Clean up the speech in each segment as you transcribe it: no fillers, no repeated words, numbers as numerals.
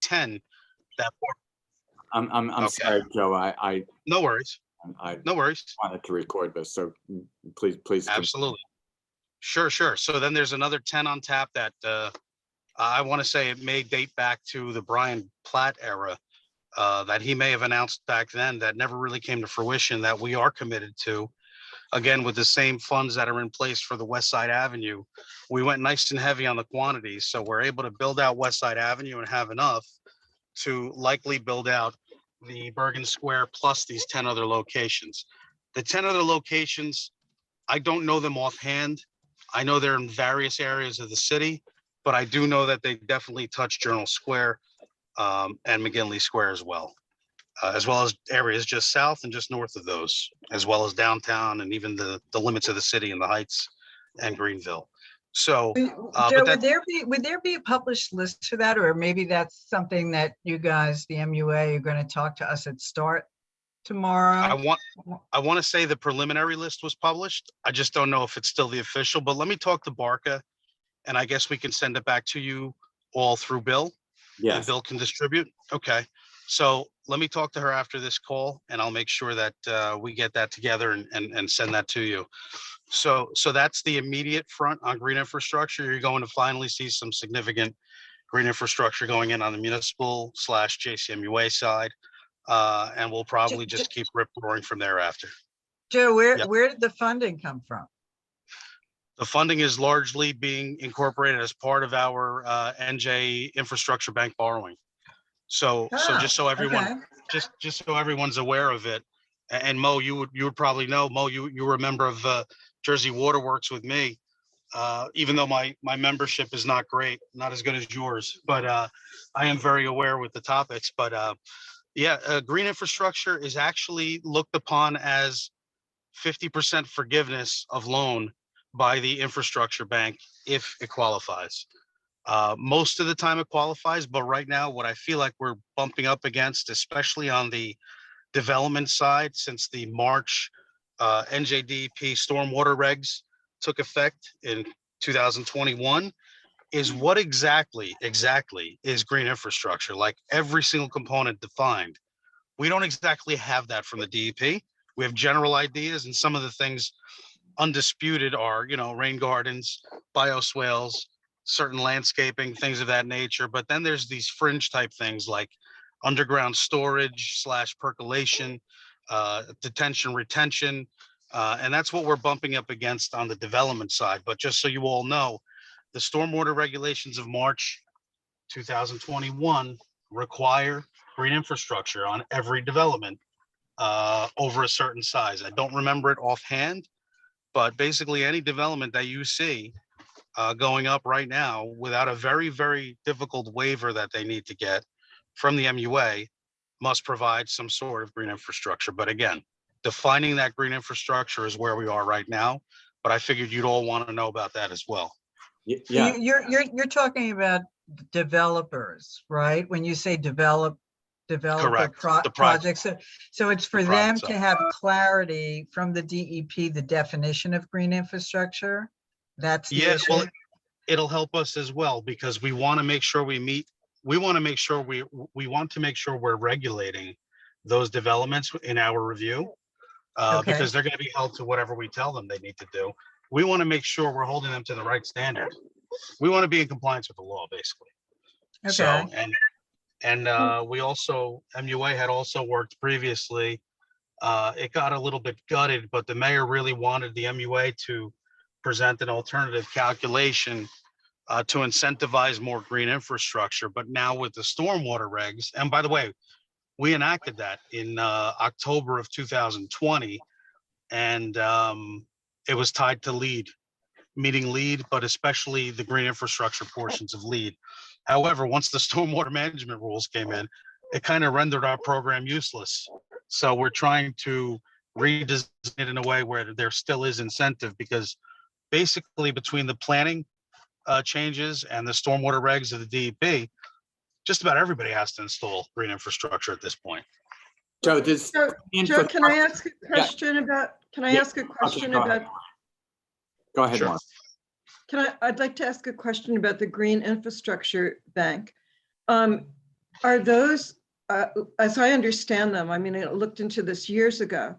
10 that. I'm Okay. sorry, Joe. I No worries. No worries. wanted to record this, so please. Absolutely. Sure. So then there's another 10 on tap that I want to say it may date back to the Brian Platt era that he may have announced back then that never really came to fruition, that we are committed to. Again, with the same funds that are in place for the West Side Avenue, we went nice and heavy on the quantities. So we're able to build out West Side Avenue and have enough to likely build out the Bergen Square plus these 10 other locations. The 10 other locations, I don't know them offhand. I know they're in various areas of the city, but I do know that they definitely touch Journal Square and McGinley Square as well as areas just south and just north of those, as well as downtown and even the limits of the city in the Heights and Greenville. So, Joe, would there be a published list for that, or maybe that's something that you guys, the MUA, are going to talk to us at START tomorrow? I want to say the preliminary list was published. I just don't know if it's still the official, but let me talk to Barca, and I guess we can send it back to you all through Bill. Yes. And Bill can distribute. Okay. So let me talk to her after this call, and I'll make sure that we get that together and send that to you. So that's the immediate front on green infrastructure. You're going to finally see some significant green infrastructure going in on the municipal / JCMUA side. And we'll probably just keep rip roaring from thereafter. Joe, where did the funding come from? The funding is largely being incorporated as part of our NJ Infrastructure Bank borrowing. So just so everyone, okay. just so everyone's aware of it, and Mo, you would probably know, Mo, you were a member of Jersey Waterworks with me, even though my membership is not great, not as good as yours, but I am very aware with the topics. But green infrastructure is actually looked upon as 50% forgiveness of loan by the infrastructure bank if it qualifies. Most of the time it qualifies, but right now what I feel like we're bumping up against, especially on the development side, since the March NJDP stormwater regs took effect in 2021, is what exactly is green infrastructure, like every single component defined. We don't exactly have that from the DEP. We have general ideas, and some of the things undisputed are, rain gardens, bioswales, certain landscaping, things of that nature. But then there's these fringe type things like underground storage / percolation, detention, retention. And that's what we're bumping up against on the development side. But just so you all know, the stormwater regulations of March 2021 require green infrastructure on every development over a certain size. I don't remember it offhand, but basically any development that you see going up right now without a very, very difficult waiver that they need to get from the MUA must provide some sort of green infrastructure. But again, defining that green infrastructure is where we are right now. But I figured you'd all want to know about that as well. Yeah. You're talking about developers, right? When you say developer projects, so it's for them to have clarity from the DEP, the definition of green infrastructure. That's the issue. Well, it'll help us as well, because we want to make sure we want to make sure we're regulating those developments in our review, because they're going to be held to whatever we tell them they need to do. We want to make sure we're holding them to the right standard. We want to be in compliance with the law, basically. Okay. So, and we also, MUA had also worked previously. It got a little bit gutted, but the mayor really wanted the MUA to present an alternative calculation to incentivize more green infrastructure. But now with the stormwater regs, and by the way, we enacted that in October of 2020, and it was tied to LEED, meeting LEED, but especially the green infrastructure portions of LEED. However, once the stormwater management rules came in, it kind of rendered our program useless. So we're trying to redesign it in a way where there still is incentive, because basically between the planning changes and the stormwater regs of the DEP, just about everybody has to install green infrastructure at this point. Joe, Joe, can I ask a question about? Can I ask a question about? Go ahead, Sure. Mark. I'd like to ask a question about the Green Infrastructure Bank. Are those, as I understand them, I mean, I looked into this years ago,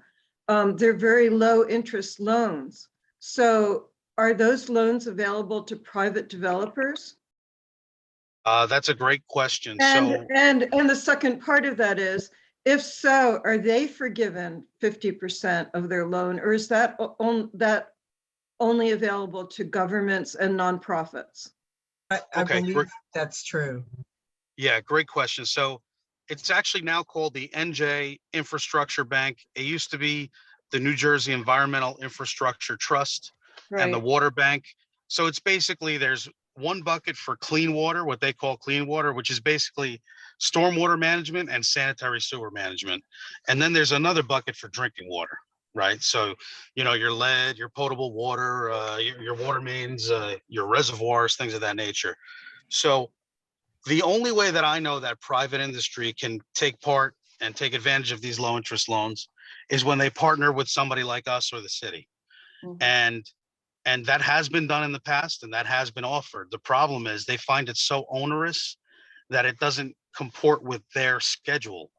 they're very low interest loans. So are those loans available to private developers? That's a great question. And, So and the second part of that is, if so, are they forgiven 50% of their loan, or is that only available to governments and nonprofits? I Okay, believe that's true. yeah, great question. So it's actually now called the NJ Infrastructure Bank. It used to be the New Jersey Environmental Infrastructure Trust and the Right. Water Bank. So it's basically there's one bucket for clean water, what they call clean water, which is basically stormwater management and sanitary sewer management. And then there's another bucket for drinking water, right? So, you know, your lead, your potable water, your water mains, your reservoirs, things of that nature. So the only way that I know that private industry can take part and take advantage of these low interest loans is when they partner with somebody like us or the city. Mhm. And that has been done in the past and that has been offered. The problem is they find it so onerous that it doesn't comport with their schedule,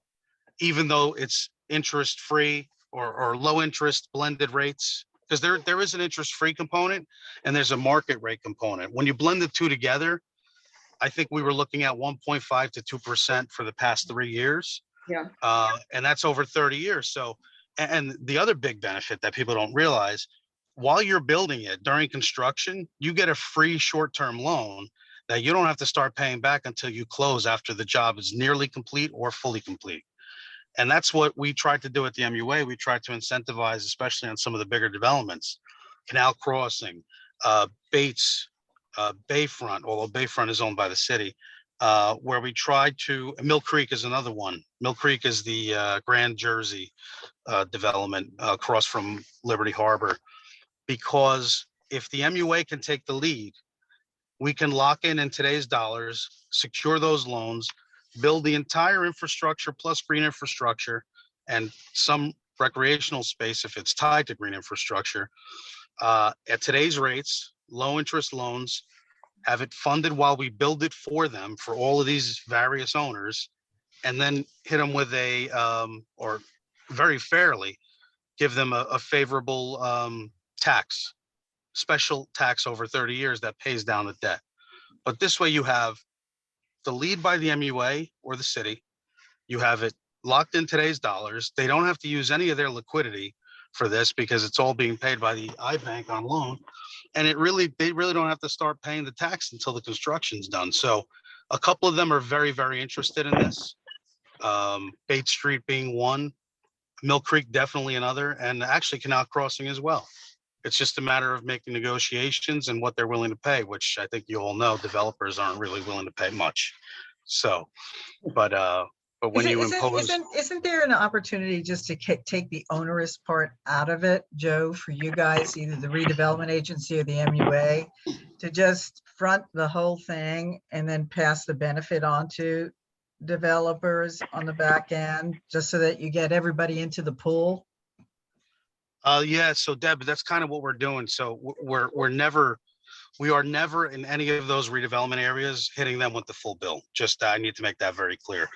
even though it's interest free or low interest blended rates. Because there is an interest free component and there's a market rate component. When you blend the two together, I think we were looking at 1.5 to 2% for the past 3 years. Yeah. And that's over 30 years. So, and the other big benefit that people don't realize, while you're building it during construction, you get a free short-term loan that you don't have to start paying back until you close after the job is nearly complete or fully complete. And that's what we tried to do at the MUA. We tried to incentivize, especially on some of the bigger developments, Canal Crossing, Bates, Bayfront, although Bayfront is owned by the city, where we tried to, Mill Creek is another one. Mill Creek is the Grand Jersey development across from Liberty Harbor, because if the MUA can take the lead, we can lock in today's dollars, secure those loans, build the entire infrastructure plus green infrastructure and some recreational space if it's tied to green infrastructure at today's rates, low interest loans, have it funded while we build it for them for all of these various owners, and then hit them with a or very fairly give them a favorable tax, special tax over 30 years that pays down the debt. But this way you have the lead by the MUA or the city. You have it locked in today's dollars. They don't have to use any of their liquidity for this because it's all being paid by the iBank on loan. And they really don't have to start paying the tax until the construction's done. So a couple of them are very, very interested in this. Bates Street being one, Mill Creek definitely another, and actually Canal Crossing as well. It's just a matter of making negotiations and what they're willing to pay, which I think you all know developers aren't really willing to pay much. So, but when you impose, Isn't there an opportunity just to take the onerous part out of it, Joe, for you guys, either the redevelopment agency or the MUA, to just front the whole thing and then pass the benefit on to developers on the back end, just so that you get everybody into the pool? yeah. So Deb, that's kind of what we're doing. So we are never in any of those redevelopment areas hitting them with the full bill. Just I need to make that very clear.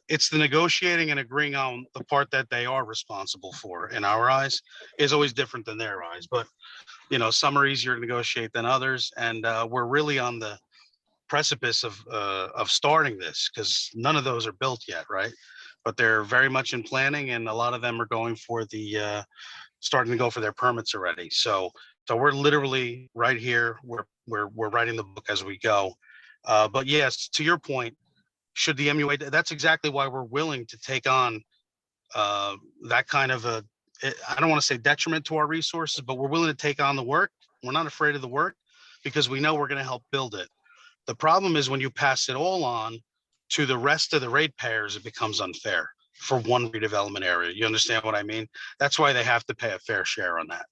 It's the negotiating and agreeing on the part that they are responsible for in our eyes is always different than their eyes. But, you know, some are easier to negotiate than others. And we're really on the precipice of starting this because none of those are built yet, right? But they're very much in planning and a lot of them are going for the starting to go for their permits already. So we're literally right here. We're writing the book as we go. But yes, to your point, should the MUA, that's exactly why we're willing to take on that kind of I don't want to say detriment to our resources, but we're willing to take on the work. We're not afraid of the work because we know we're going to help build it. The problem is when you pass it all on to the rest of the ratepayers, it becomes unfair for one redevelopment area. You understand what I mean? That's why they have to pay a fair share on that.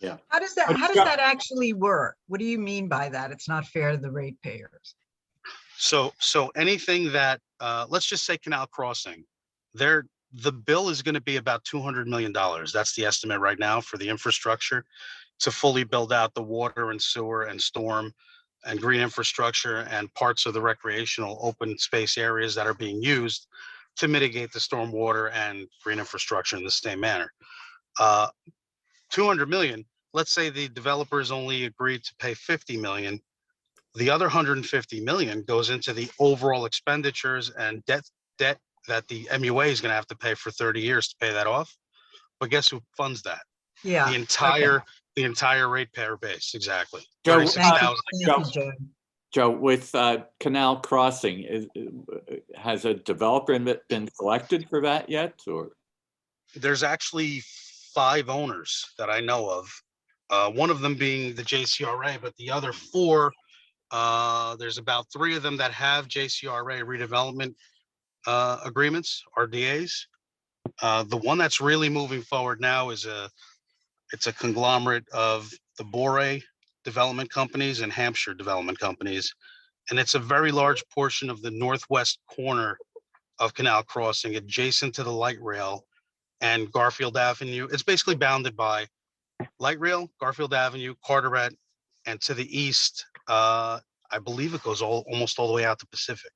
Yeah. How does that actually work? What do you mean by that? It's not fair to the ratepayers. So anything that, let's just say Canal Crossing, the bill is going to be about $200 million. That's the estimate right now for the infrastructure. to fully build out the water and sewer and storm and green infrastructure and parts of the recreational open space areas that are being used to mitigate the stormwater and green infrastructure in the same manner. 200 million, let's say the developers only agreed to pay 50 million. The other 150 million goes into the overall expenditures and debt that the MUA is going to have to pay for 30 years to pay that off. But guess who funds that? Yeah. The entire ratepayer base, exactly. Joe, 36,000. Thank you, Joe. Joe, with Canal Crossing, has a developer been selected for that yet, or? There's actually 5 owners that I know of. One of them being the JCRA, but the other 4, there's about 3 of them that have JCRA redevelopment agreements, RDAs. The one that's really moving forward now is it's a conglomerate of the Bore development companies and Hampshire development companies. And it's a very large portion of the northwest corner of Canal Crossing, adjacent to the light rail and Garfield Avenue. It's basically bounded by light rail, Garfield Avenue, Carteret, and to the east, I believe it goes almost all the way out to Pacific.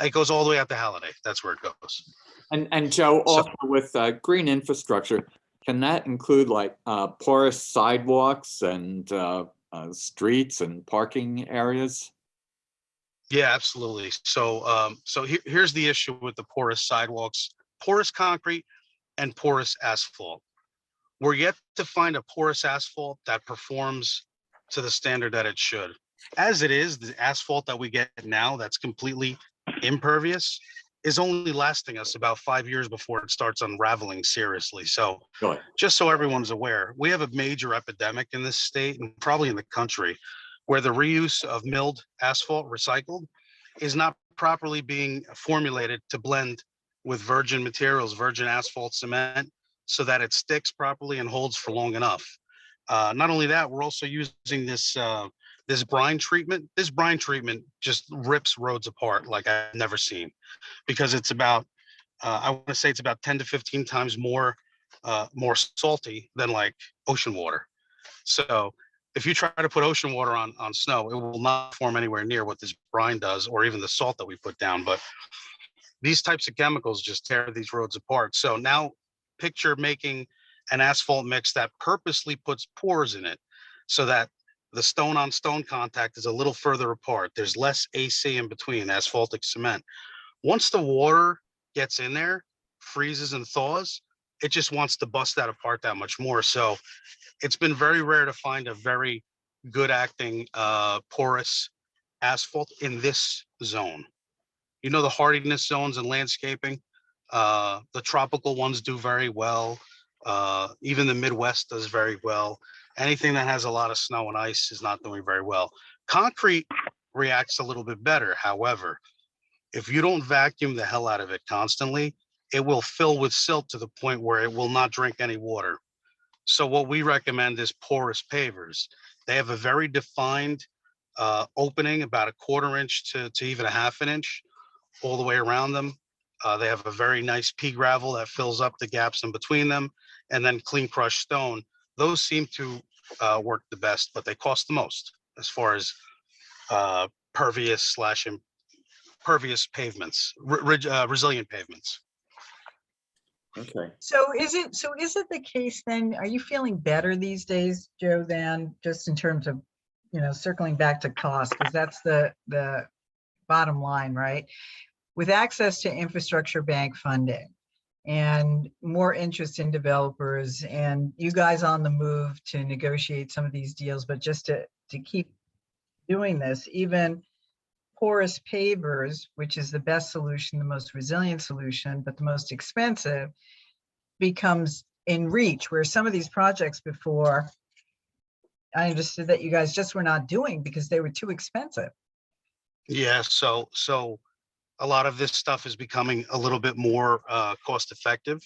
It goes all the way out to Halliday. That's where it goes. And Joe, also with green infrastructure, can that include like porous sidewalks and streets and parking areas? Yeah, absolutely. So, here's the issue with the porous sidewalks, porous concrete and porous asphalt. We're yet to find a porous asphalt that performs to the standard that it should. As it is, the asphalt that we get now that's completely impervious is only lasting us about 5 years before it starts unraveling seriously. So Really? just so everyone's aware, we have a major epidemic in this state and probably in the country where the reuse of milled asphalt recycled is not properly being formulated to blend with virgin materials, virgin asphalt cement, so that it sticks properly and holds for long enough. Not only that, we're also using this brine treatment. This brine treatment just rips roads apart like I've never seen, because it's about, I want to say it's about 10 to 15 times more salty than like ocean water. So if you try to put ocean water on snow, it will not form anywhere near what this brine does, or even the salt that we put down. But these types of chemicals just tear these roads apart. So now picture making an asphalt mix that purposely puts pores in it so that the stone on stone contact is a little further apart. There's less AC in between, asphaltic cement. Once the water gets in there, freezes and thaws, it just wants to bust that apart that much more. So it's been very rare to find a very good acting porous asphalt in this zone. You know, the hardiness zones and landscaping, the tropical ones do very well. Even the Midwest does very well. Anything that has a lot of snow and ice is not doing very well. Concrete reacts a little bit better. However, if you don't vacuum the hell out of it constantly, it will fill with silt to the point where it will not drink any water. So what we recommend is porous pavers. They have a very defined opening, about 1/4 inch to even 1/2 inch all the way around them. They have a very nice pea gravel that fills up the gaps in between them, and then clean crushed stone. Those seem to work the best, but they cost the most as far as pervious pavements, resilient pavements. Okay. So is it the case then, are you feeling better these days, Joe, than just in terms of, circling back to cost, because that's the bottom line, right? With access to infrastructure bank funding and more interest in developers and you guys on the move to negotiate some of these deals, but just to keep doing this, even porous pavers, which is the best solution, the most resilient solution, but the most expensive, becomes in reach, where some of these projects before, I understood that you guys just were not doing because they were too expensive. Yeah, so a lot of this stuff is becoming a little bit more cost effective.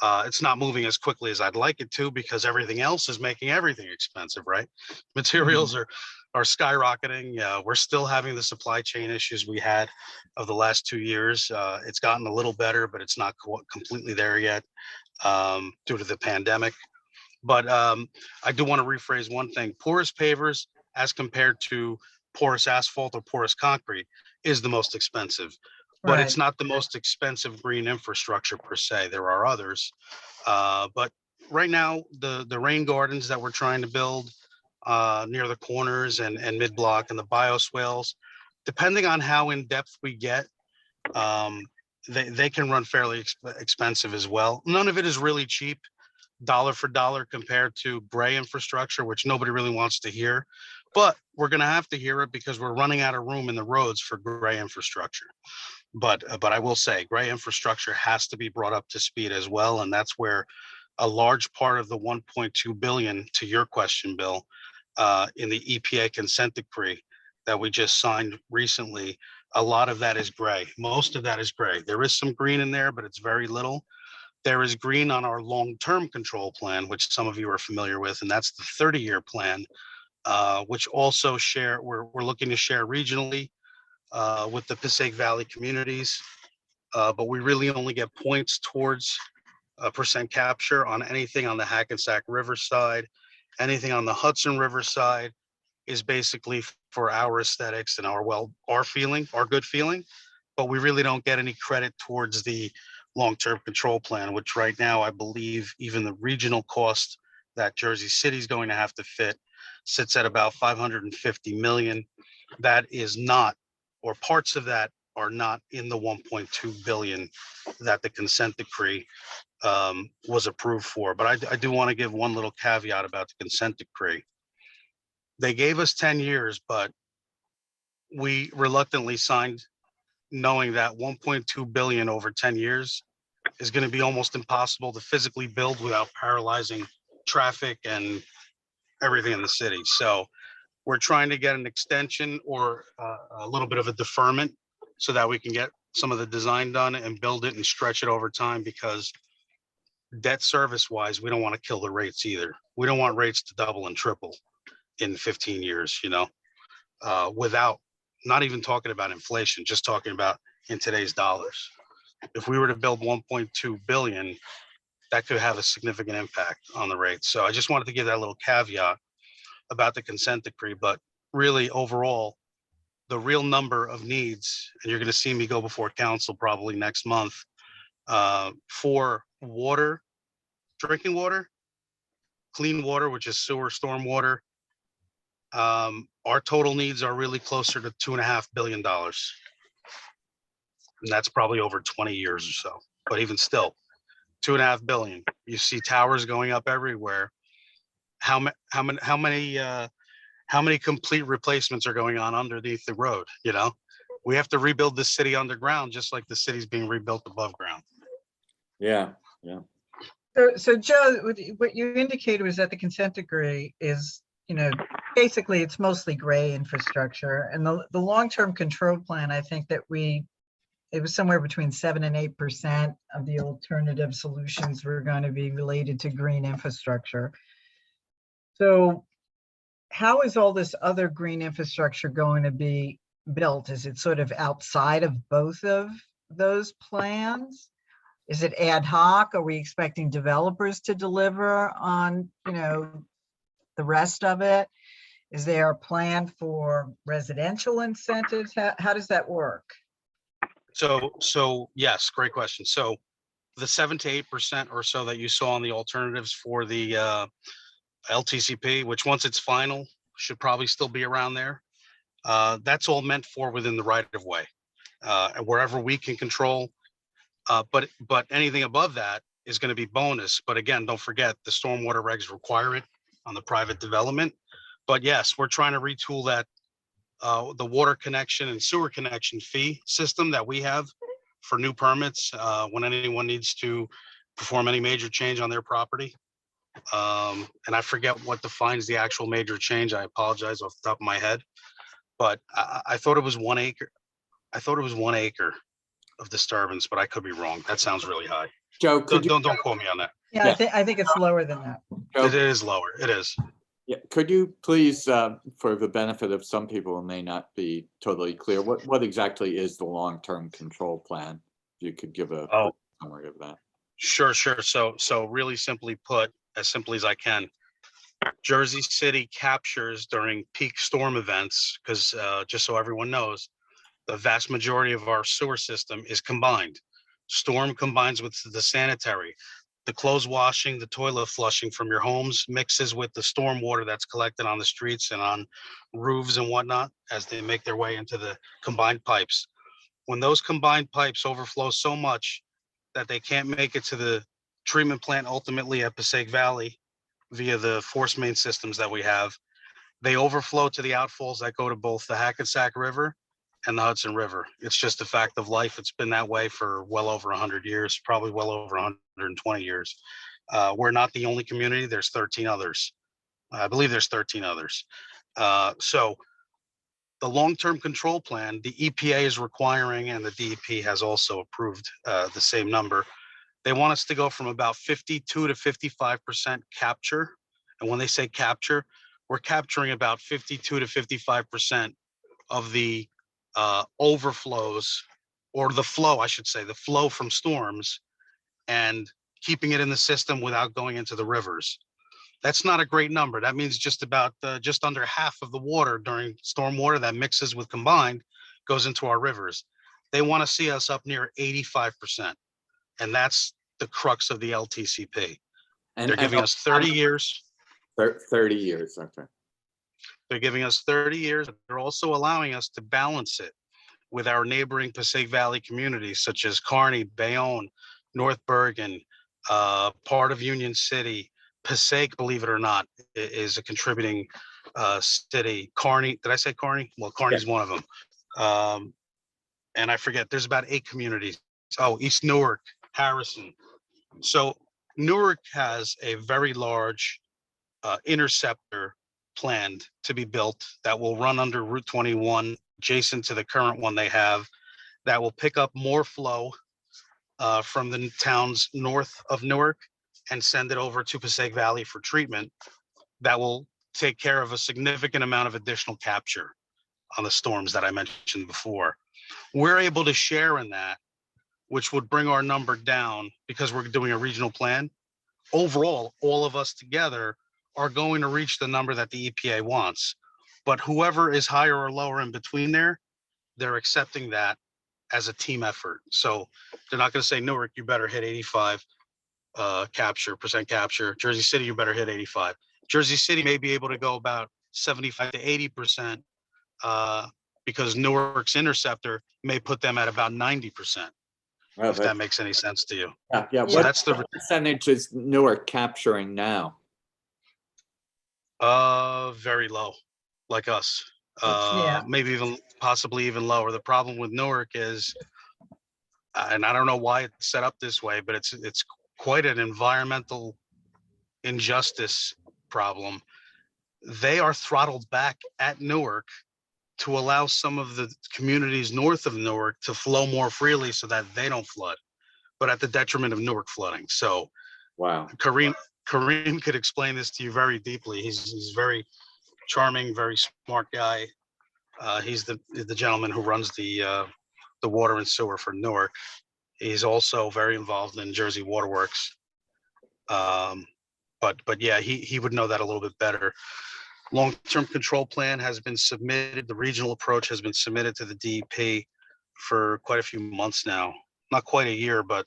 It's not moving as quickly as I'd like it to because everything else is making everything expensive, right? Materials are skyrocketing. We're still having the supply chain issues we had of the last 2 years. It's gotten a little better, but it's not completely there yet due to the pandemic. But I do want to rephrase one thing. Porous pavers as compared to porous asphalt or porous concrete is the most expensive, but it's Right. not the most expensive green infrastructure per se. There are others. But right now, the rain gardens that we're trying to build near the corners and mid-block and the bioswales, depending on how in depth we get, they can run fairly expensive as well. None of it is really cheap, dollar for dollar compared to gray infrastructure, which nobody really wants to hear. But we're going to have to hear it because we're running out of room in the roads for gray infrastructure. But I will say gray infrastructure has to be brought up to speed as well. And that's where a large part of the 1.2 billion, to your question, Bill, in the EPA consent decree that we just signed recently, a lot of that is gray. Most of that is gray. There is some green in there, but it's very little. There is green on our long-term control plan, which some of you are familiar with, and that's the 30-year plan, which also we're looking to share regionally with the Passaic Valley communities, but we really only get points towards percent capture on anything on the Hackensack River side. Anything on the Hudson River side is basically for our aesthetics and our good feeling, but we really don't get any credit towards the long-term control plan, which right now I believe even the regional cost that Jersey City is going to have to fit sits at about 550 million. That is not, or parts of that are not in the 1.2 billion that the consent decree was approved for. But I do want to give one little caveat about the consent decree. They gave us 10 years, but we reluctantly signed knowing that 1.2 billion over 10 years is going to be almost impossible to physically build without paralyzing traffic and everything in the city. So we're trying to get an extension or a little bit of a deferment so that we can get some of the design done and build it and stretch it over time, because debt service wise, we don't want to kill the rates either. We don't want rates to double and triple in 15 years, without not even talking about inflation, just talking about in today's dollars. If we were to build 1.2 billion, that could have a significant impact on the rates. So I just wanted to give that little caveat about the consent decree, but really overall, the real number of needs, and you're going to see me go before council probably next month, for water, drinking water, clean water, which is sewer, storm water. Our total needs are really closer to $2.5 billion. And that's probably over 20 years or so. But even still, 2.5 billion. You see towers going up everywhere. How many complete replacements are going on underneath the road? We have to rebuild the city underground, just like the city's being rebuilt above ground. Yeah. So Joe, what you indicated was that the consent decree is, basically it's mostly gray infrastructure, and the long-term control plan, I think that it was somewhere between 7 and 8% of the alternative solutions were going to be related to green infrastructure. So how is all this other green infrastructure going to be built? Is it sort of outside of both of those plans? Is it ad hoc? Are we expecting developers to deliver on, the rest of it? Is there a plan for residential incentives? How does that work? So yes, great question. So the 7 to 8% or so that you saw on the alternatives for the LTCP, which once it's final, should probably still be around there. That's all meant for within the right of way, and wherever we can control. But anything above that is going to be bonus. But again, don't forget the stormwater regs require it on the private development. But yes, we're trying to retool that, the water connection and sewer connection fee system that we have for new permits when anyone needs to perform any major change on their property. And I forget what defines the actual major change. I apologize off the top of my head, but I thought it was 1 acre. I thought it was 1 acre of disturbance, but I could be wrong. That sounds really high. Joe, Don't quote me on that. Yeah, I think it's lower than that. Joe, It is lower. It is. yeah, could you please, for the benefit of some people who may not be totally clear, what exactly is the long-term control plan? If you could give a quick summary of that. Sure. So really simply put, as simply as I can. Jersey City captures during peak storm events, because just so everyone knows, the vast majority of our sewer system is combined. Storm combines with the sanitary. The clothes washing, the toilet flushing from your homes mixes with the storm water that's collected on the streets and on roofs and whatnot as they make their way into the combined pipes. When those combined pipes overflow so much that they can't make it to the treatment plant ultimately at Passaic Valley via the force main systems that we have, they overflow to the outfalls that go to both the Hackensack River and the Hudson River. It's just a fact of life. It's been that way for well over 100 years, probably well over 120 years. We're not the only community. There's 13 others. I believe there's 13 others. So the long-term control plan, the EPA is requiring, and the DEP has also approved the same number. They want us to go from about 52 to 55% capture. And when they say capture, we're capturing about 52 to 55% of the overflows, or the flow, I should say, the flow from storms, and keeping it in the system without going into the rivers. That's not a great number. That means just about just under half of the water during storm water that mixes with combined goes into our rivers. They want to see us up near 85%. And that's the crux of the LTCP. And They're giving us 30 years. 30 years, okay. They're giving us 30 years. They're also allowing us to balance it with our neighboring Passaic Valley communities, such as Kearney, Bayonne, North Bergen, part of Union City. Passaic, believe it or not, is a contributing city. Kearney, did I say Kearney? Well, Kearney's one of them. And I forget, there's about 8 communities. Oh, East Newark, Harrison. So Newark has a very large interceptor planned to be built that will run under Route 21, adjacent to the current one they have, that will pick up more flow from the towns north of Newark and send it over to Passaic Valley for treatment. That will take care of a significant amount of additional capture on the storms that I mentioned before. We're able to share in that, which would bring our number down because we're doing a regional plan. Overall, all of us together are going to reach the number that the EPA wants. But whoever is higher or lower in between there, they're accepting that as a team effort. So they're not going to say, Newark, you better hit 85 percent capture. Jersey City, you better hit 85. Jersey City may be able to go about 75 to 80% because Newark's interceptor may put them at about 90%. Well, If that makes any sense to you. yeah. So What that's the percentage is Newark capturing now? very low, like us. Yeah. Maybe even possibly even lower. The problem with Newark is, and I don't know why it's set up this way, but it's quite an environmental injustice problem. They are throttled back at Newark to allow some of the communities north of Newark to flow more freely so that they don't flood, but at the detriment of Newark flooding. So Wow. Kareem could explain this to you very deeply. He's very charming, very smart guy. He's the gentleman who runs the water and sewer for Newark. He's also very involved in Jersey Waterworks. But yeah, he would know that a little bit better. Long-term control plan has been submitted. The regional approach has been submitted to the DEP for quite a few months now. Not quite a year, but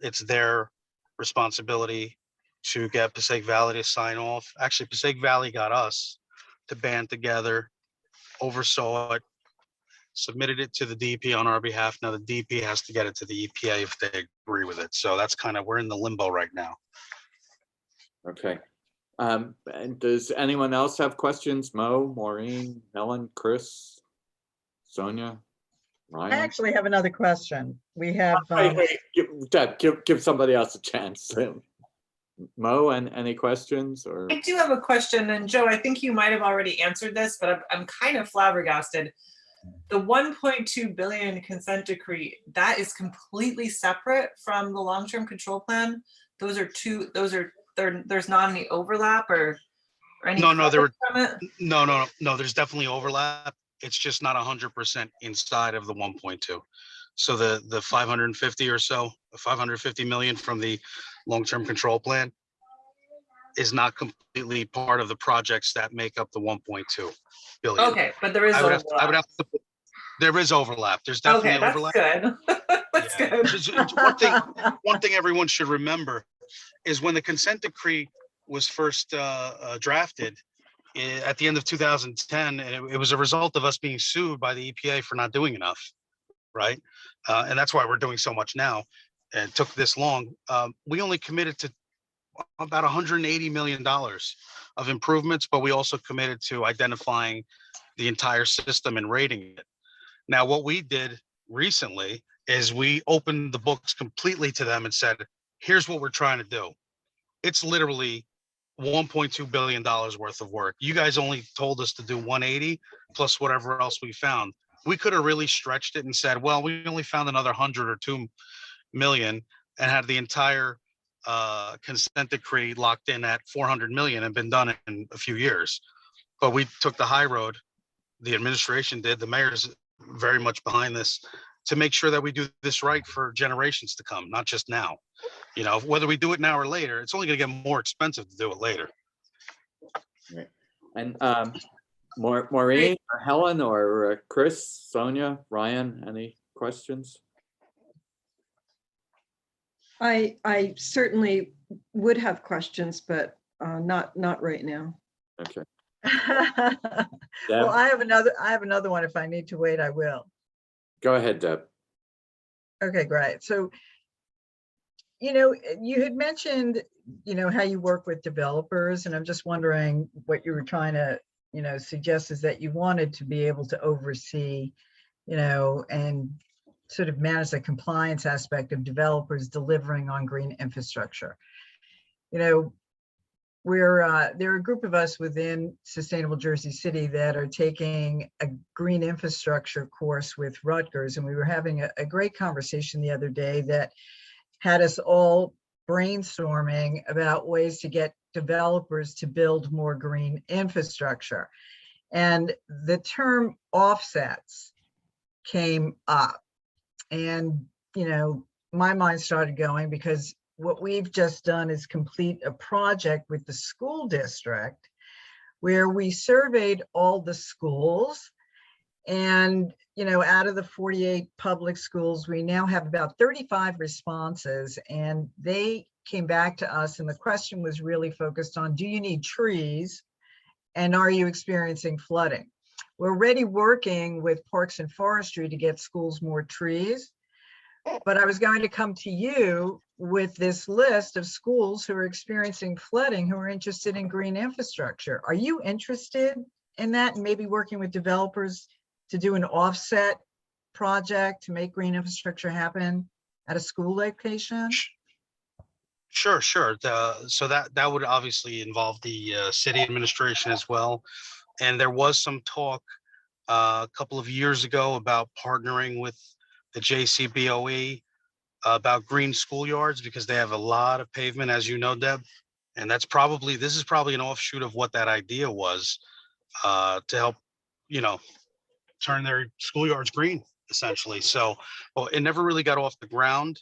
it's their responsibility to get Passaic Valley to sign off. Actually, Passaic Valley got us to band together, oversaw it, submitted it to the DEP on our behalf. Now the DEP has to get it to the EPA if they agree with it. So that's kind of, we're in the limbo right now. Okay. And does anyone else have questions? Mo, Maureen, Helen, Chris, Sonia, Ryan? I actually have another question. We have, Wait, Deb, give somebody else a chance. Mo, and any questions? Or I do have a question, and Joe, I think you might have already answered this, but I'm kind of flabbergasted. The 1.2 billion consent decree, that is completely separate from the long-term control plan. There's not any overlap or any No, from it? No, there's definitely overlap. It's just not 100% inside of the 1.2. So the 550 or so, 550 million from the long-term control plan, is not completely part of the projects that make up the 1.2 billion. Okay, but there is I would have overlap. to, there is overlap. There's definitely Okay, that's overlap. good. That's Yeah. good. One thing everyone should remember is when the consent decree was first drafted at the end of 2010, and it was a result of us being sued by the EPA for not doing enough, right? And that's why we're doing so much now. And it took this long. We only committed to about $180 million of improvements, but we also committed to identifying the entire system and rating it. Now, what we did recently is we opened the books completely to them and said, here's what we're trying to do. It's literally $1.2 billion worth of work. You guys only told us to do 180 plus whatever else we found. We could have really stretched it and said, well, we only found another 100 or 2 million and had the entire consent decree locked in at 400 million and been done in a few years. But we took the high road. The administration did. The mayor's very much behind this to make sure that we do this right for generations to come, not just now. You know, whether we do it now or later, it's only going to get more expensive to do it later. Right. And Maureen, or Helen, or Chris, Sonia, Ryan, any questions? I certainly would have questions, but not right now. Okay. Well, I have another one. If I need to wait, I will. Go ahead, Deb. Okay, great. So, you know, you had mentioned, you know, how you work with developers, and I'm just wondering what you were trying to, you know, suggest is that you wanted to be able to oversee, you know, and sort of manage the compliance aspect of developers delivering on green infrastructure. You know, there are a group of us within Sustainable Jersey City that are taking a green infrastructure course with Rutgers, and we were having a great conversation the other day that had us all brainstorming about ways to get developers to build more green infrastructure. And the term offsets came up, and, you know, my mind started going, because what we've just done is complete a project with the school district where we surveyed all the schools, and, you know, out of the 48 public schools, we now have about 35 responses, and they came back to us, and the question was really focused on, do you need trees, and are you experiencing flooding? We're already working with Parks and Forestry to get schools more trees, but I was going to come to you with this list of schools who are experiencing flooding, who are interested in green infrastructure. Are you interested in that, and maybe working with developers to do an offset project to make green infrastructure happen at a school location? Sure. So that would obviously involve the city administration as well. And there was some talk a couple of years ago about partnering with the JCBOE about green schoolyards, because they have a lot of pavement, as you know, Deb. And this is probably an offshoot of what that idea was, to help, you know, turn their schoolyards green, essentially. So, well, it never really got off the ground.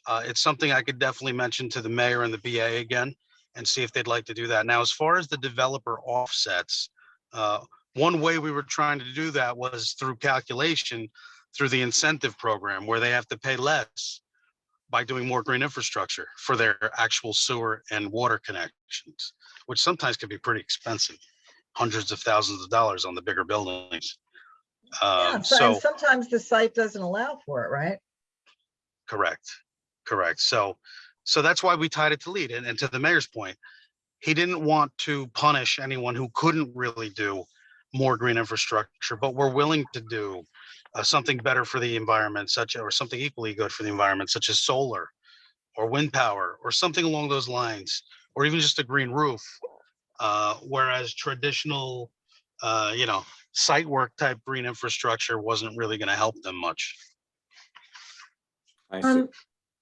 It's something I could definitely mention to the mayor and the BA again and see if they'd like to do that. Now, as far as the developer offsets, one way we were trying to do that was through calculation, through the incentive program, where they have to pay less by doing more green infrastructure for their actual sewer and water connections, which sometimes can be pretty expensive, hundreds of thousands of dollars on the bigger buildings. Yeah, and sometimes the site doesn't allow for it, right? Correct. So that's why we tied it to LEED. And to the mayor's point, he didn't want to punish anyone who couldn't really do more green infrastructure, but we're willing to do something better for the environment, or something equally good for the environment, such as solar or wind power or something along those lines, or even just a green roof. Whereas traditional, you know, site work type green infrastructure wasn't really going to help them much. I see.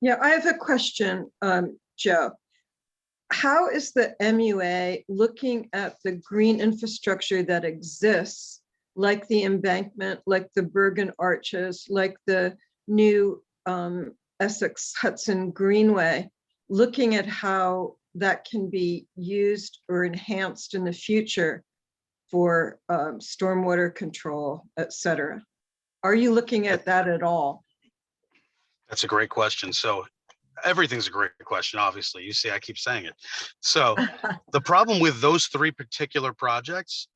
Yeah, I have a question, Joe. How is the MUA looking at the green infrastructure that exists, like the embankment, like the Bergen Arches, like the new Essex Hudson Greenway, looking at how that can be used or enhanced in the future for stormwater control, et cetera? Are you looking at that at all? That's a great question. So everything's a great question, obviously. You see, I keep saying it. So the problem with those three particular projects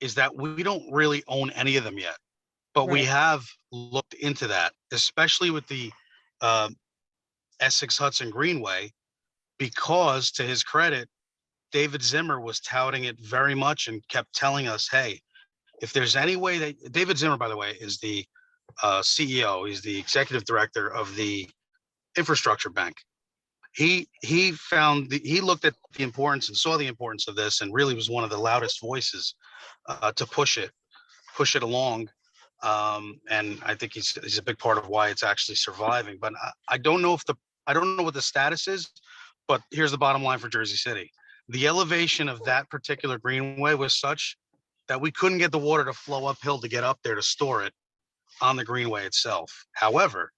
is that we don't really own any of them yet, but we Right. have looked into that, especially with the uh, Essex Hudson Greenway, because to his credit, David Zimmer was touting it very much and kept telling us, hey, if there's any way that David Zimmer, by the way, is the CEO, he's the executive director of the infrastructure bank. He looked at the importance and saw the importance of this and really was one of the loudest voices to push it along. And I think he's a big part of why it's actually surviving. But I don't know what the status is, but here's the bottom line for Jersey City. The elevation of that particular greenway was such that we couldn't get the water to flow uphill to get up there to store it on the greenway itself. However,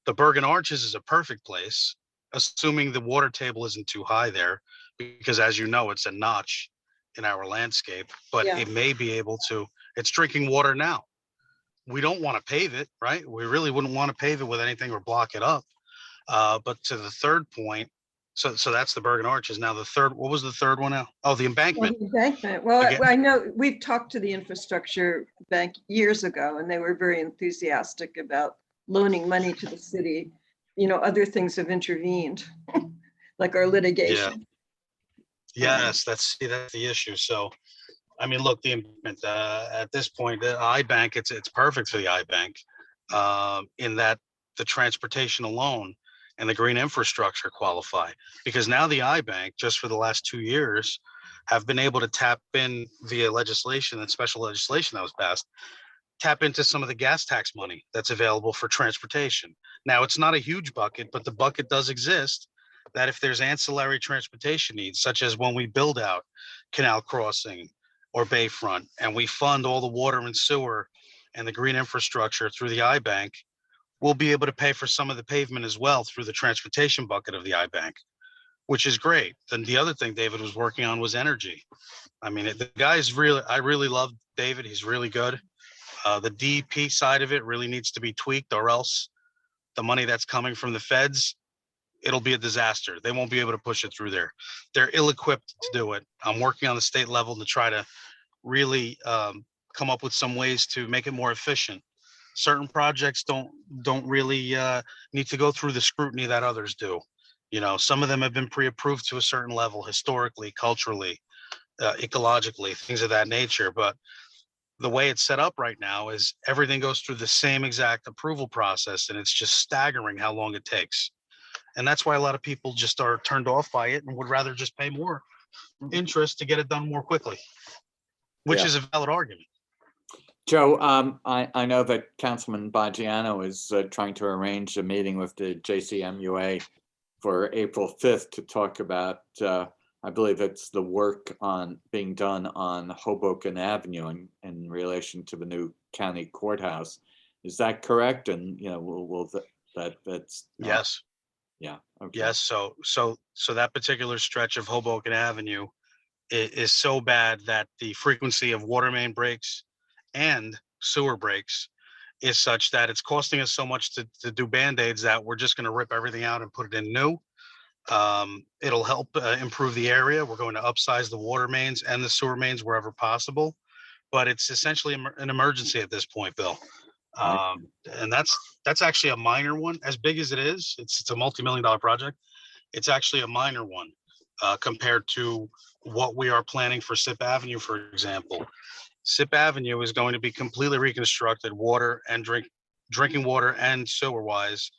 the Bergen Arches is a perfect place, assuming the water table isn't too high there, because as you know, it's a notch in our landscape, but Yeah. it may be able to, it's drinking water now. We don't want to pave it, right? We really wouldn't want to pave it with anything or block it up. But to the third point, so that's the Bergen Arches. Now the third, what was the third one now? Oh, the Well, embankment. the embankment. Well, Again. I know we've talked to the infrastructure bank years ago, and they were very enthusiastic about loaning money to the city. You know, other things have intervened, like our litigation. Yes, that's the issue. So, I mean, look, the embankment, at this point, the iBank, it's perfect for the iBank, in that the transportation alone and the green infrastructure qualify, because now the iBank, just for the last 2 years, have been able to tap in via legislation and special legislation that was passed, tap into some of the gas tax money that's available for transportation. Now, it's not a huge bucket, but the bucket does exist, that if there's ancillary transportation needs, such as when we build out Canal Crossing or Bayfront, and we fund all the water and sewer and the green infrastructure through the iBank, we'll be able to pay for some of the pavement as well through the transportation bucket of the iBank, which is great. Then the other thing David was working on was energy. I mean, the guy's really, I really love David. He's really good. The DEP side of it really needs to be tweaked, or else the money that's coming from the feds, it'll be a disaster. They won't be able to push it through there. They're ill-equipped to do it. I'm working on the state level to try to really come up with some ways to make it more efficient. Certain projects don't really need to go through the scrutiny that others do. You know, some of them have been pre-approved to a certain level, historically, culturally, ecologically, things of that nature. But the way it's set up right now is everything goes through the same exact approval process, and it's just staggering how long it takes. And that's why a lot of people just are turned off by it and would rather just pay more interest to get it done more quickly, which Yeah. is a valid argument. Joe, I know that Councilman Baggiano is trying to arrange a meeting with the JCMUA for April 5th to talk about, I believe it's the work being done on Hoboken Avenue in relation to the new county courthouse. Is that correct? And, you know, that's. Yes. Yeah. Okay. Yes. So that particular stretch of Hoboken Avenue is so bad that the frequency of water main breaks and sewer breaks is such that it's costing us so much to do Band-Aids that we're just going to rip everything out and put it in new. It'll help improve the area. We're going to upsize the water mains and the sewer mains wherever possible, but it's essentially an emergency at this point, Bill. And that's actually a minor one. As big as it is, it's a multi-million-dollar project. It's actually a minor one compared to what we are planning for SIP Avenue, for example. SIP Avenue is going to be completely reconstructed, water and drinking water and sewer wise,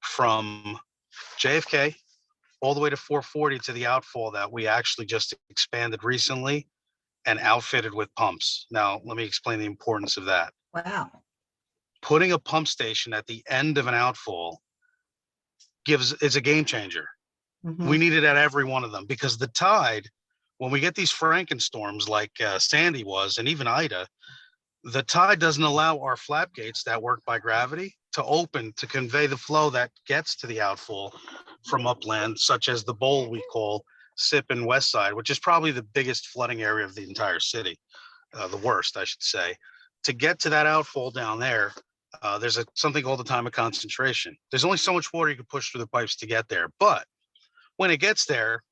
from JFK all the way to 440 to the outfall that we actually just expanded recently and outfitted with pumps. Now, let me explain the importance of that. Wow. Putting a pump station at the end of an outfall is a game changer. Mhm. We need it at every one of them, because the tide, when we get these Frankenstorms like Sandy was, and even Ida, the tide doesn't allow our flap gates that work by gravity to open to convey the flow that gets to the outfall from upland, such as the bowl we call SIP and West Side, which is probably the biggest flooding area of the entire city, the worst, I should say. To get to that outfall down there, there's something called the time of concentration. There's only so much water you can push through the pipes to get there, but when it gets there,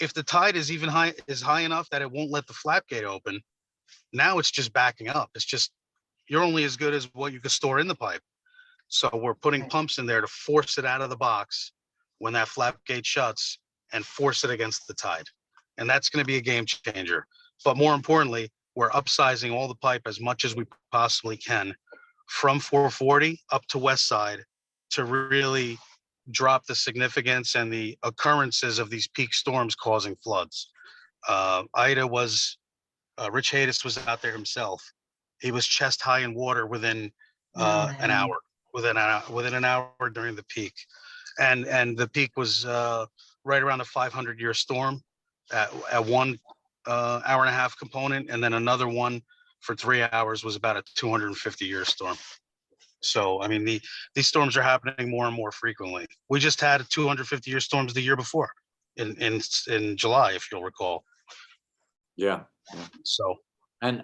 if the tide is even high enough that it won't let the flap gate open, now it's just backing up. It's just, you're only as good as what you can store in the pipe. So we're putting pumps in there to force it out of the box when that flap gate shuts and force it against the tide. And that's going to be a game changer. But more importantly, we're upsizing all the pipe as much as we possibly can from 440 up to West Side to really drop the significance and the occurrences of these peak storms causing floods. Ida was, Rich Hadis was out there himself. He was chest high in water within an hour. Within an hour during the peak, and the peak was right around a 500-year storm at 1 hour and a half component, and then another one for 3 hours was about a 250-year storm. So I mean, these storms are happening more and more frequently. We just had 250-year storms the year before in July, if you'll recall. Yeah. So. And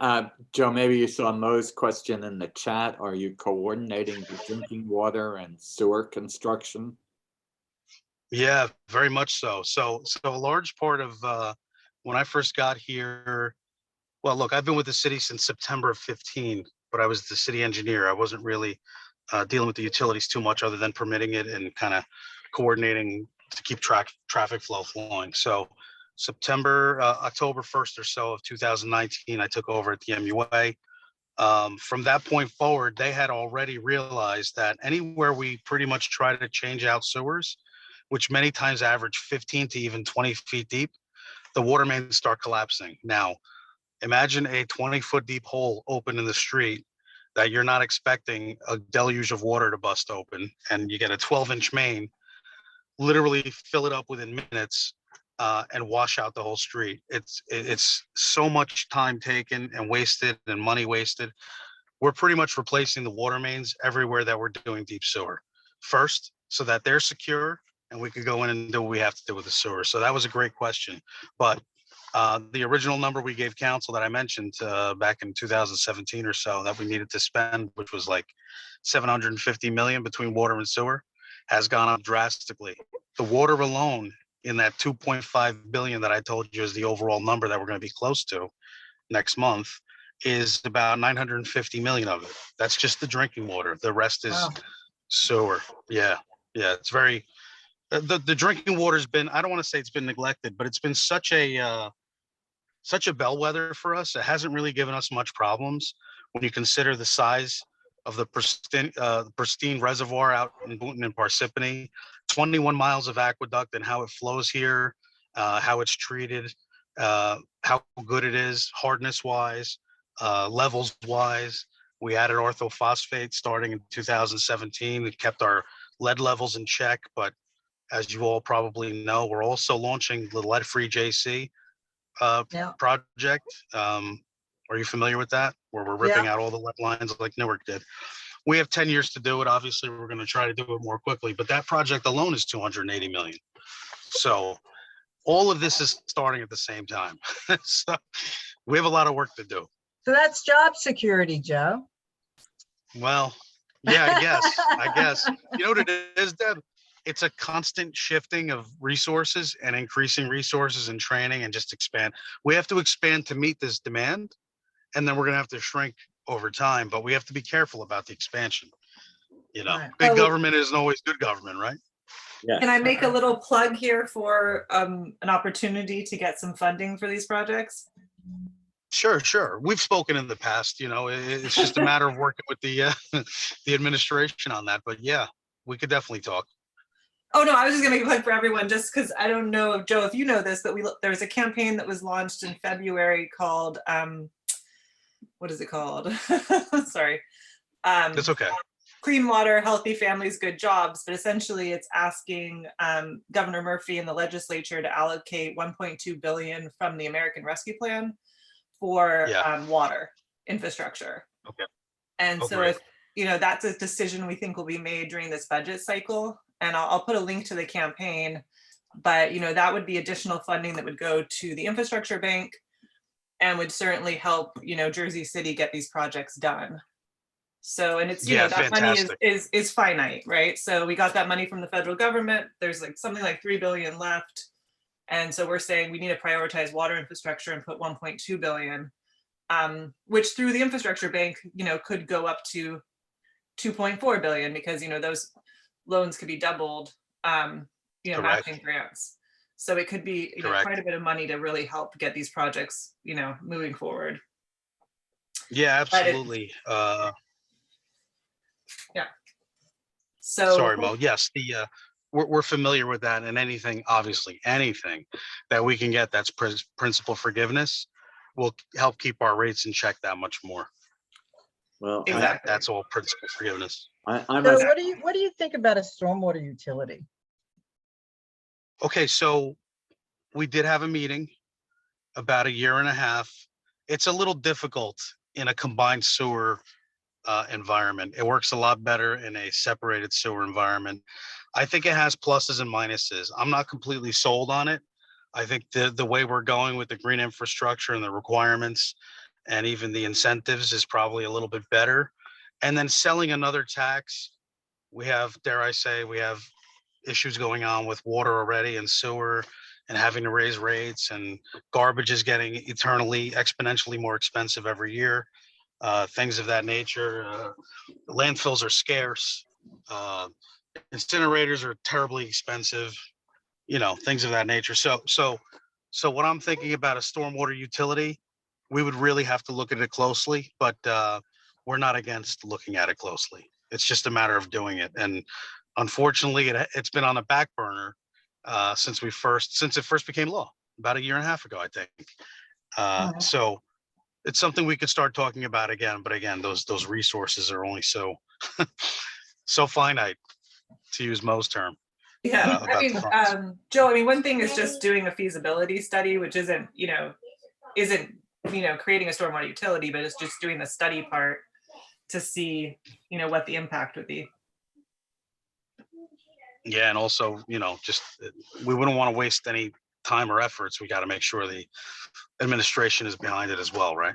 Joe, maybe you saw Mo's question in the chat. Are you coordinating the drinking water and sewer construction? Yeah, very much so. So a large part of when I first got here, well, look, I've been with the city since September of 15, but I was the city engineer. I wasn't really dealing with the utilities too much other than permitting it and kind of coordinating to keep traffic flow flowing. So October 1st or so of 2019, I took over at the MUA. From that point forward, they had already realized that anywhere we pretty much try to change out sewers, which many times average 15 to even 20 feet deep, the water mains start collapsing. Now, imagine a 20-foot deep hole open in the street that you're not expecting a deluge of water to bust open, and you get a 12-inch main, literally fill it up within minutes, and wash out the whole street. It's so much time taken and wasted and money wasted. We're pretty much replacing the water mains everywhere that we're doing deep sewer first, so that they're secure and we can go in and do what we have to do with the sewer. So that was a great question. But the original number we gave council that I mentioned back in 2017 or so that we needed to spend, which was like 750 million between water and sewer, has gone up drastically. The water alone in that 2.5 billion that I told you is the overall number that we're going to be close to next month is about 950 million of it. That's just the drinking water. The rest is sewer. Yeah. It's very, the drinking water has been, I don't want to say it's been neglected, but it's been such a bellwether for us. It hasn't really given us much problems when you consider the size of the pristine reservoir out in Boonton and Parsippany, 21 miles of aqueduct and how it flows here, how it's treated, how good it is, hardness wise, levels wise. We added orthophosphate starting in 2017. It kept our lead levels in check, but as you all probably know, we're also launching the lead-free JC project. Are you familiar with that? Where we're ripping out all the lead lines like Newark did. We have 10 years to do it. Obviously, we're going to try to do it more quickly, but that project alone is 280 million. So all of this is starting at the same time. So we have a lot of work to do. So that's job security, Joe. Well, yeah, I guess. You know what it is, Deb? It's a constant shifting of resources and increasing resources and training and just expand. We have to expand to meet this demand, and then we're going to have to shrink over time, but we have to be careful about the expansion. You know, big government isn't always good government, right? Yeah. Can I make a little plug here for an opportunity to get some funding for these projects? Sure. We've spoken in the past, you know, it's just a matter of working with the administration on that, but yeah, we could definitely talk. Oh no, I was just gonna make a plug for everyone just because I don't know, Joe, if you know this, but there was a campaign that was launched in February called, what is it called? Sorry. That's okay. Clean water, healthy families, good jobs. But essentially it's asking Governor Murphy and the legislature to allocate 1.2 billion from the American Rescue Plan for water infrastructure. Okay. And so that's a decision we think will be made during this budget cycle. And I'll put a link to the campaign, but that would be additional funding that would go to the infrastructure bank and would certainly help, Jersey City get these projects done. So, and it's, Yeah, that money fantastic. is finite, right? So we got that money from the federal government. There's like something like 3 billion left. And so we're saying we need to prioritize water infrastructure and put 1.2 billion, which through the infrastructure bank, could go up to 2.4 billion because, those loans could be doubled, Correct. matching grants. So it could be, Correct. quite a bit of money to really help get these projects, moving forward. Yeah, But absolutely. So Sorry, Mo. Yes, we're familiar with that, and obviously anything that we can get that's principal forgiveness will help keep our rates in check that much more. Well, And Exactly. that's all principal forgiveness. I So must, what do you think about a stormwater utility? Okay, so we did have a meeting about a year and a half. It's a little difficult in a combined sewer environment. It works a lot better in a separated sewer environment. I think it has pluses and minuses. I'm not completely sold on it. I think the way we're going with the green infrastructure and the requirements and even the incentives is probably a little bit better. And then selling another tax, we have, dare I say, we have issues going on with water already and sewer and having to raise rates, and garbage is getting exponentially more expensive every year. Things of that nature. Landfills are scarce. Incinerators are terribly expensive. Things of that nature. So what I'm thinking about a stormwater utility, we would really have to look at it closely, but we're not against looking at it closely. It's just a matter of doing it. And unfortunately, it's been on the back burner since it first became law about a year and a half ago, I think. So it's something we could start talking about again, but again, those resources are only so finite, to use Mo's term. yeah, about the funds. Joe, one thing is just doing a feasibility study, which isn't creating a stormwater utility, but it's just doing the study part to see, what the impact would be. Yeah, and also, just we wouldn't want to waste any time or efforts. We got to make sure the administration is behind it as well, right?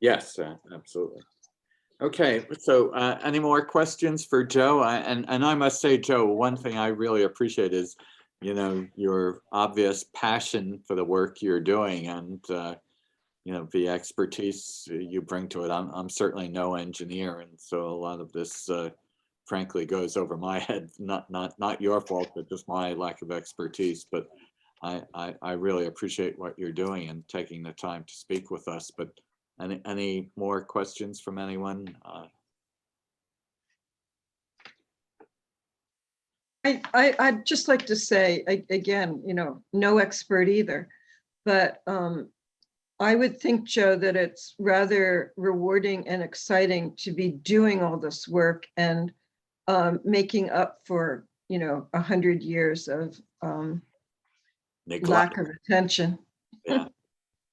yes, absolutely. Okay, so any more questions for Joe? And I must say, Joe, one thing I really appreciate is, your obvious passion for the work you're doing and, the expertise you bring to it. I'm certainly no engineer, and so a lot of this, frankly, goes over my head. Not your fault, but just my lack of expertise. But I really appreciate what you're doing and taking the time to speak with us. But any more questions from anyone? I'd just like to say, again, no expert either, but I would think, Joe, that it's rather rewarding and exciting to be doing all this work and making up for, 100 years of lack of attention. Yeah.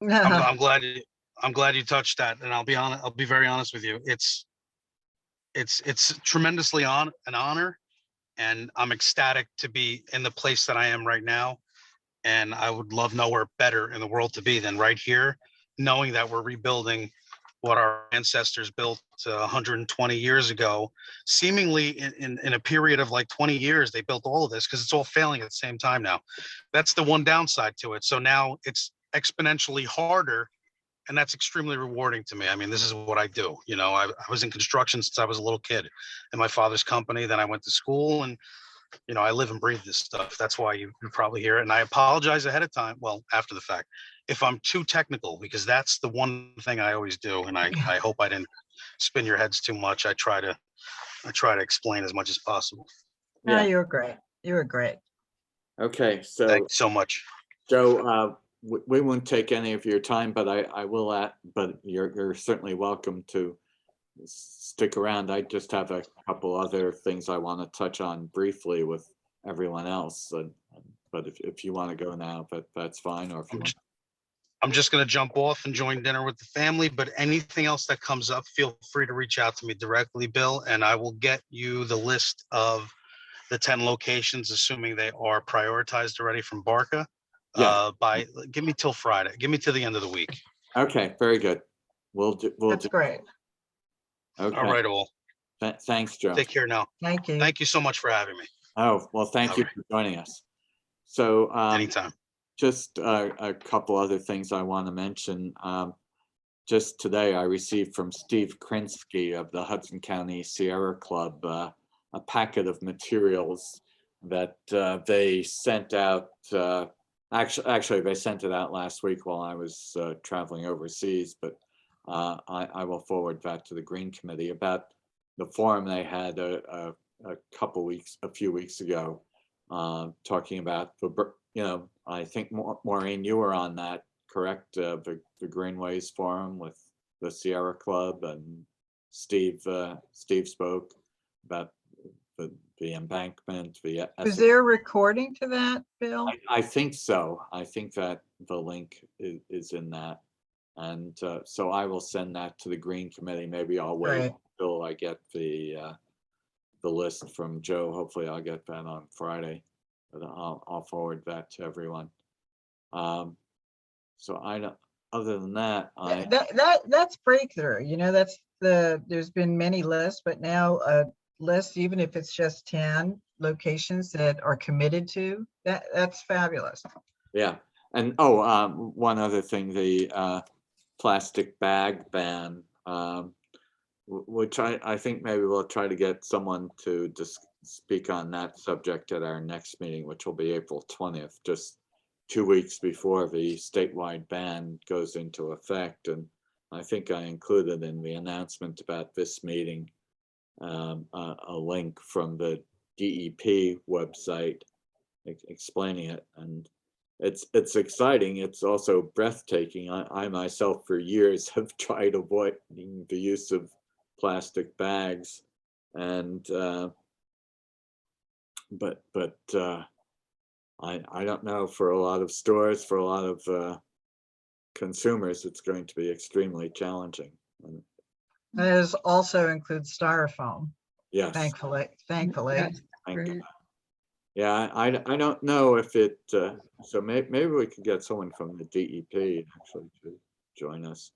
I'm glad you touched that, and I'll be very honest with you. It's tremendously an honor, and I'm ecstatic to be in the place that I am right now. And I would love nowhere better in the world to be than right here, knowing that we're rebuilding what our ancestors built 120 years ago. Seemingly in a period of like 20 years, they built all of this because it's all failing at the same time now. That's the one downside to it. So now it's exponentially harder, and that's extremely rewarding to me. This is what I do. I was in construction since I was a little kid in my father's company. Then I went to school, and I live and breathe this stuff. That's why you probably hear it. And I apologize ahead of time. Well, after the fact, if I'm too technical, because that's the one thing I always do. And I hope I didn't spin your heads too much. I try to explain as much as possible. No, Yeah. you were great. You were great. Okay, so Thank you so much. Joe, we won't take any of your time, but I will but you're certainly welcome to stick around. I just have a couple other things I want to touch on briefly with everyone else. But if you want to go now, that's fine. Or if you want, I'm just going to jump off and join dinner with the family, but anything else that comes up, feel free to reach out to me directly, Bill, and I will get you the list of the 10 locations, assuming they are prioritized already from Barca. Yeah. Give me till Friday. Give me till the end of the week. Okay, very good. We'll do. That's great. Okay. All right, all. Thanks, Joe. Take care now. Thank you. Thank you so much for having me. Oh, well, thank you Okay. for joining us. So Anytime. just a couple other things I want to mention. Just today, I received from Steve Krinsky of the Hudson County Sierra Club a packet of materials that they sent out. Actually, they sent it out last week while I was traveling overseas, but I will forward that to the Green Committee about the forum they had a few weeks ago, talking about I think Maureen, you were on that, correct? The Greenways Forum with the Sierra Club, and Steve spoke about the embankment. Is there a recording to that, Bill? I think so. I think that the link is in that. And so I will send that to the Green Committee. Maybe I'll wait Right. until I get the list from Joe. Hopefully I'll get that on Friday, but I'll forward that to everyone. So I don't, other than that, That's breakthrough. There's been many lists, but now a list, even if it's just 10 locations that are committed to, that's fabulous. yeah. And one other thing, the plastic bag ban, which I think maybe we'll try to get someone to speak on that subject at our next meeting, which will be April 20th, just 2 weeks before the statewide ban goes into effect. And I think I included in the announcement about this meeting a link from the DEP website explaining it. And it's exciting. It's also breathtaking. I myself for years have tried avoiding the use of plastic bags, and but I don't know, for a lot of stores, for a lot of consumers, it's going to be extremely challenging. And This also includes styrofoam, yes, thankfully. thank Great. God. Yeah, I don't know if it. So maybe we could get someone from the DEP actually to join us.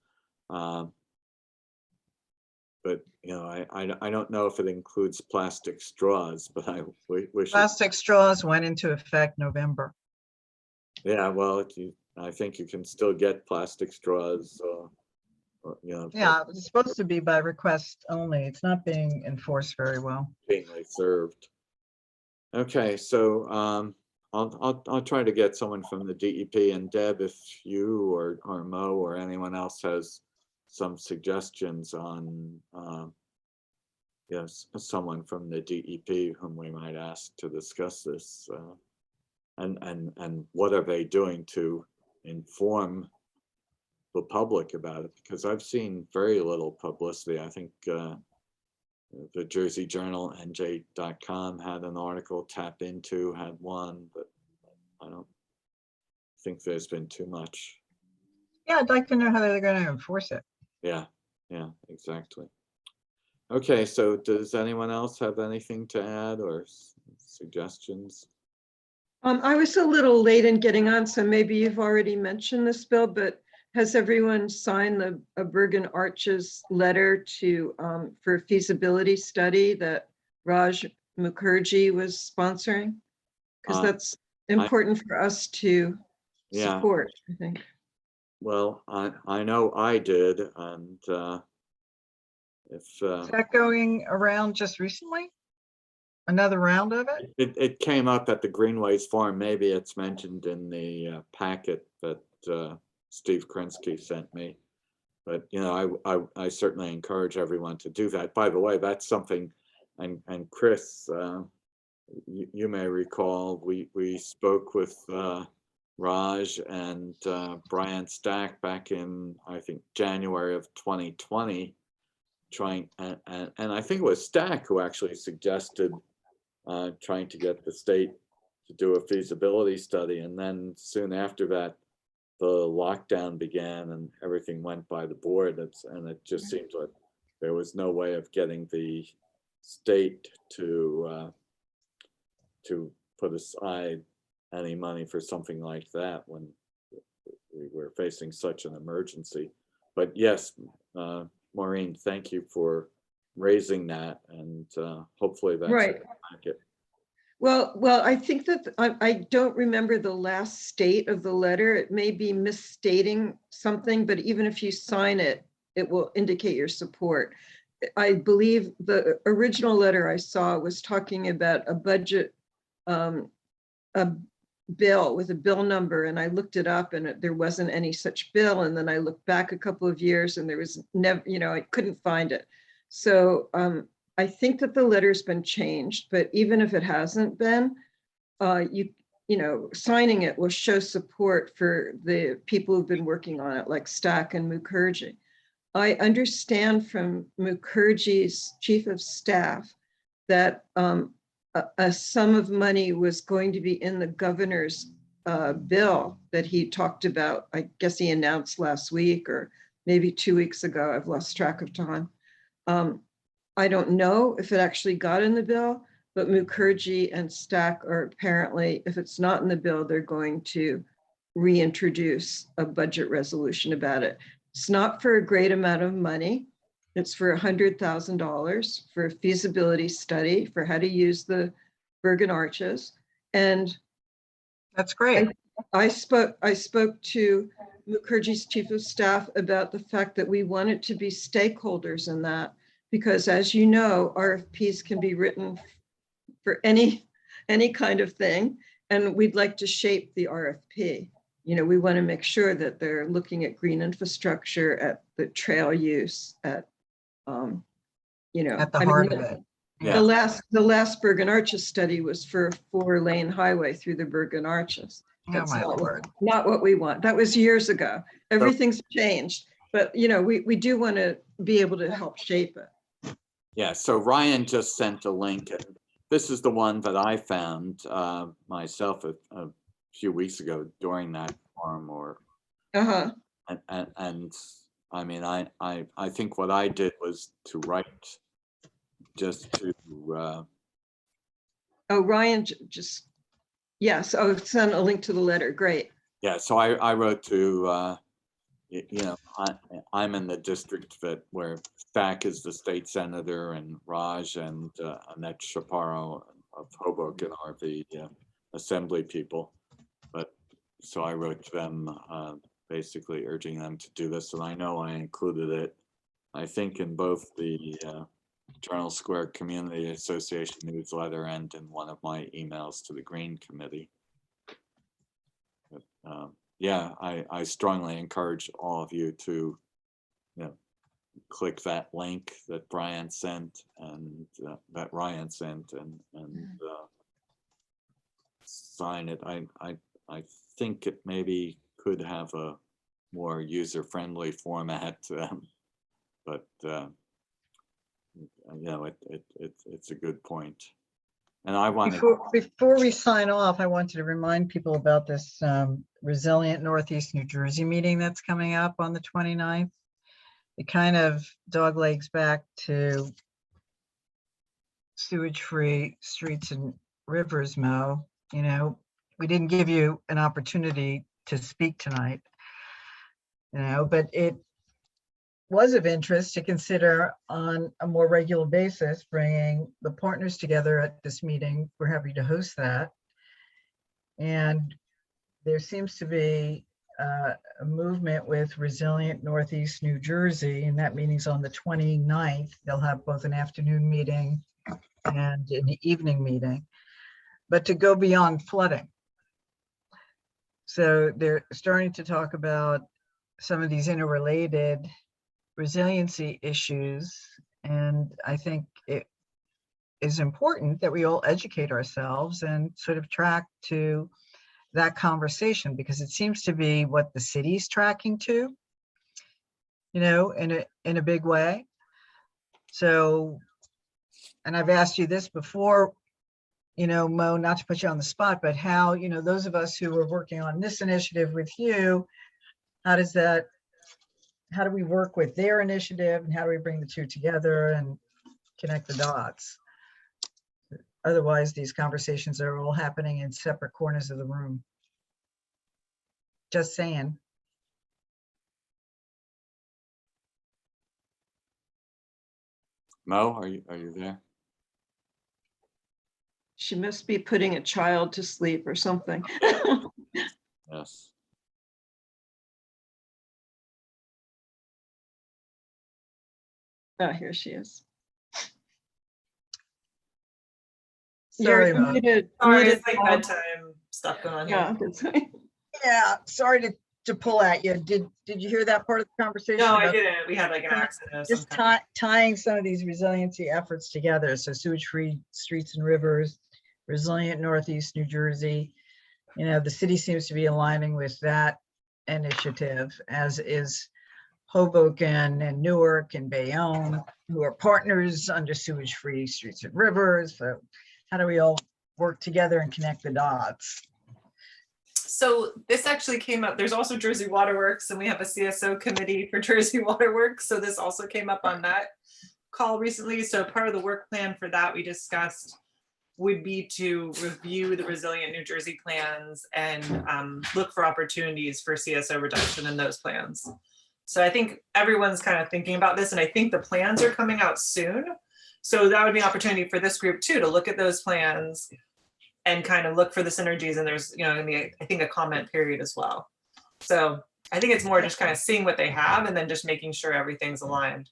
But I don't know if it includes plastic straws, but we should. Plastic straws went into effect November. Yeah, well, I think you can still get plastic straws. Yeah, it's supposed to be by request only. It's not being enforced very well. Being served. Okay, so I'll try to get someone from the DEP, and Deb, if you or Mo or anyone else has some suggestions on yes, someone from the DEP whom we might ask to discuss this, and what are they doing to inform the public about it, because I've seen very little publicity. I think the Jersey Journal, NJ.com had an article, Tap Into had one, but I don't think there's been too much. Yeah, I'd like to know how they're going to enforce it. Yeah, exactly. Okay, so does anyone else have anything to add or suggestions? I was a little late in getting on, so maybe you've already mentioned this, Bill, but has everyone signed the Bergen Arches letter to for feasibility study that Raj Mukherjee was sponsoring? Because that's important for us to support, I think. Well, I know I did, and Is that going around just recently? Another round of it? It came up at the Greenways Forum. Maybe it's mentioned in the packet that Steve Krinsky sent me. But I certainly encourage everyone to do that. By the way, that's something, and Chris, you may recall, we spoke with Raj and Brian Stack back in, I think, January of 2020, trying, and I think it was Stack who actually suggested trying to get the state to do a feasibility study. And then soon after that, the lockdown began and everything went by the board, and it just seems like there was no way of getting the state to put aside any money for something like that when we were facing such an emergency. But yes, Maureen, thank you for raising that, and hopefully that's Right. it. Well, I think that I don't remember the last state of the letter. It may be misstating something, but even if you sign it, it will indicate your support. I believe the original letter I saw was talking about a budget, a bill with a bill number, and I looked it up and there wasn't any such bill. And then I looked back a couple of years and there was never, I couldn't find it. So I think that the letter's been changed, but even if it hasn't been, signing it will show support for the people who've been working on it, like Stack and Mukherjee. I understand from Mukherjee's chief of staff that a sum of money was going to be in the governor's bill that he talked about. I guess he announced last week or maybe 2 weeks ago. I've lost track of time. I don't know if it actually got in the bill, but Mukherjee and Stack are apparently, if it's not in the bill, they're going to reintroduce a budget resolution about it. It's not for a great amount of money. It's for $100,000 for a feasibility study for how to use the Bergen Arches. And That's great. I spoke to Mukherjee's chief of staff about the fact that we wanted to be stakeholders in that, because as you know, RFPs can be written for any kind of thing, and we'd like to shape the RFP. We want to make sure that they're looking at green infrastructure, at the trail use, at At the heart of it. Yeah. The last Bergen Arches study was for a 4-lane highway through the Bergen Arches. Oh, That's my Lord. not what we want. That was years ago. Everything's changed, but we do want to be able to help shape it. Yeah, so Ryan just sent a link. And this is the one that I found myself a few weeks ago during that forum. And I mean, I think what I did was to write just to. Ryan just, yes. Oh, send a link to the letter. Great. Yeah, so I wrote to. I'm in the district where Stack is the state senator, and Raj and Annette Chaparro of Hoboken are the assembly people. But so I wrote to them basically urging them to do this, and I know I included it, I think, in both the Journal Square Community Association newsletter and in one of my emails to the Green Committee. But, yeah, I strongly encourage all of you to, click that link that Brian sent and that Ryan sent and sign it. I think it maybe could have a more user-friendly format, but it's a good point. And I want before we sign off, I wanted to remind people about this Resilient Northeast New Jersey meeting that's coming up on the 29th. It kind of doglegs back to sewage-free streets and rivers, Mo. We didn't give you an opportunity to speak tonight, but it was of interest to consider on a more regular basis bringing the partners together at this meeting. We're happy to host that. And there seems to be a movement with Resilient Northeast New Jersey, and that meeting's on the 29th. They'll have both an afternoon meeting and an evening meeting, but to go beyond flooding. So they're starting to talk about some of these interrelated resiliency issues. And I think it is important that we all educate ourselves and sort of track to that conversation, because it seems to be what the city's tracking to, in a big way. So, and I've asked you this before, Mo, not to put you on the spot, but how, those of us who are working on this initiative with you how do we work with their initiative and how do we bring the two together and connect the dots? Otherwise, these conversations are all happening in separate corners of the room. Just saying. Mo, are you there? She must be putting a child to sleep or something. Yes. Oh, here she is. Sorry, You're Mo. muted. Sorry, Muted, it's like Bob. bedtime stuff going on here. Yeah, that's right. Yeah, sorry to pull at you. Did you hear that part of the conversation? No, I about didn't. We had like an accident of some Just kind. tying some of these resiliency efforts together. So sewage-free streets and rivers, resilient Northeast New Jersey. You know, the city seems to be aligning with that initiative, as is Hoboken and Newark and Bayonne, who are partners under sewage-free streets and rivers. So how do we all work together and connect the dots? So this actually came up. There's also Jersey Waterworks, and we have a CSO committee for Jersey Waterworks. So this also came up on that call recently. So part of the work plan for that we discussed would be to review the resilient New Jersey plans and look for opportunities for CSO reduction in those plans. So I think everyone's kind of thinking about this, and I think the plans are coming out soon. So that would be an opportunity for this group too, to look at those plans and kind of look for the synergies. And there's, you know, gonna be, I think, a comment period as well. So I think it's more just kind of seeing what they have and then just making sure everything's aligned.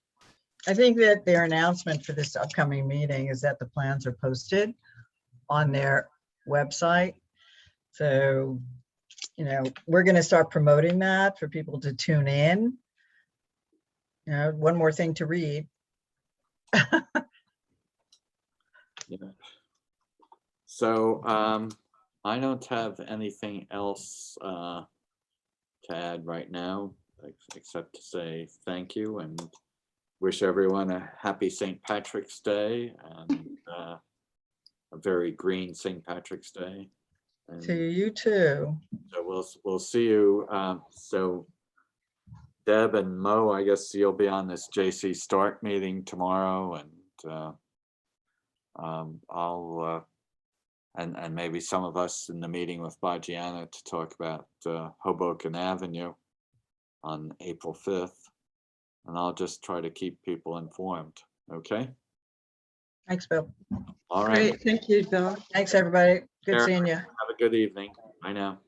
I think that their announcement for this upcoming meeting is that the plans are posted on their website. So, you know, we're going to start promoting that for people to tune in. You know, one more thing to read. Yeah. So I don't have anything else to add right now, except to say thank you and wish everyone a happy St. Patrick's Day and a very green St. Patrick's Day. And To you too. so we'll see you. So Deb and Mo, I guess you'll be on this JC Stark meeting tomorrow, and I'll and maybe some of us in the meeting with Bajiana to talk about Hoboken Avenue on April 5th. And I'll just try to keep people informed. Okay. Thanks, Bill. All right. Great, thank you, Bill. Thanks, everybody. Good Sure. seeing you. Have a good evening. Bye now.